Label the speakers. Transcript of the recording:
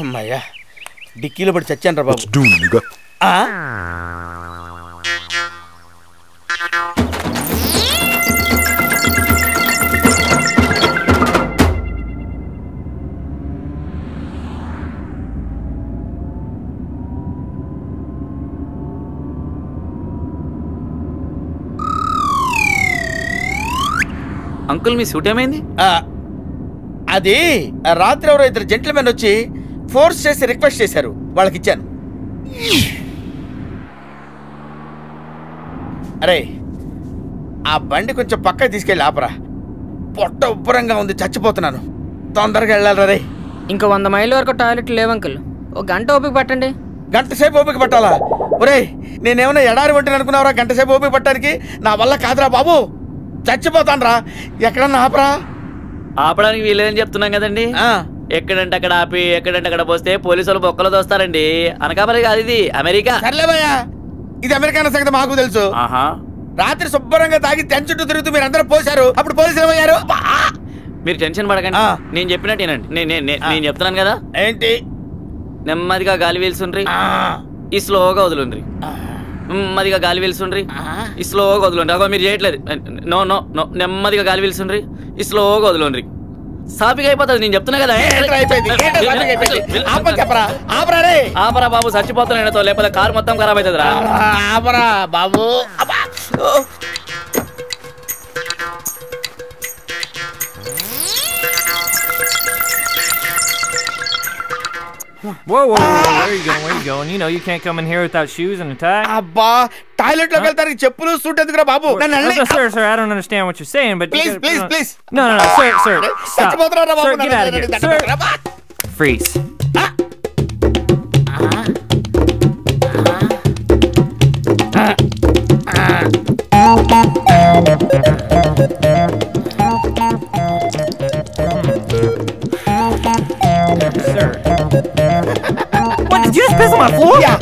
Speaker 1: అమ్మయ్యా, డిక్కీలో పడి చచ్చాను రా బాబు.
Speaker 2: అంకుల్ మీ సూట్ ఏమైంది?
Speaker 1: అది రాత్రి ఎవరో ఇద్దరు జెంట్మెన్ వచ్చి ఫోర్స్ చేసి రిక్వెస్ట్ చేశారు, వాళ్ళకి ఇచ్చాను. అరే ఆ బండి కొంచెం పక్కకి తీసుకెళ్ళి ఆపరా, పొట్ట ఉబ్బరంగా ఉంది, చచ్చిపోతున్నాను, తొందరగా వెళ్ళాలి రే.
Speaker 3: ఇంకా 100 మైళ్ళ వరకు టాయిలెట్ లేవు అంకుల్, ఒక గంట ఓపిక పట్టండి.
Speaker 1: గంట సేపు ఓపిక పట్టాలా? ఒరే నేనేమైనా ఎడారి వంటిని అనుకున్నావురా గంట సేపు ఓపిక పట్టడానికి? నా వల్ల కాదురా బాబు, చచ్చిపోతాను రా. ఎక్కడన్నా ఆపరా.
Speaker 2: ఆపడానికి వీలేదని చెప్తున్నాం కదండి. ఎక్కడంటే అక్కడ ఆపి ఎక్కడంటే అక్కడ పోస్తే పోలీసు వాళ్ళు బొక్కలు దోస్తారండి. అనకాపల్లి కాదు, ఇది అమెరికా.
Speaker 1: సర్లేవయ్యా, ఇది అమెరికా అన్న సంగతి మాకు తెలుసు. రాత్రి శుభ్రంగా తాగి చుట్టూ తిరుగుతూ మీరు అందరూ పోసారు, అప్పుడు పోలీసులు ఏమయ్యారు?
Speaker 2: మీరు టెన్షన్ పడకండి, నేను చెప్పినట్టేనండి. నేను చెప్తున్నాను కదా. ఏంటి? నెమ్మదిగా గాలి వీల్సుండ్రి, ఈ స్లోగా వదులుండ్రి. నెమ్మదిగా గాలి వీల్సుండ్రి, ఈ స్లోగా వదులుండ్రి. అగో మీరు చేయట్లేదు. నో నో నో, నెమ్మదిగా గాలి వీల్సుండ్రి, ఈ స్లోగా వదులుండ్రి. సాపిగా అయిపోతుంది, నేను చెప్తున్నా కదా. ఆపరా బాబు, చచ్చిపోతున్నా, లేకపోతే కారు మొత్తం ఖరాబ్ అవుతుంది రా.
Speaker 1: ఆపరా బాబు.
Speaker 4: Whoa, whoa, whoa, where are you going? Where are you going? You know you can't come in here without shoes and a tie.
Speaker 1: Abba, toilet loki veltaru cheppulu suit edukura babu.
Speaker 4: Sir, I don't understand what you're saying, but
Speaker 1: please.
Speaker 4: No, sir, stop. Sir, get out of here. Sir, freeze. Sir. What, did you just piss on my floor?
Speaker 1: Yeah.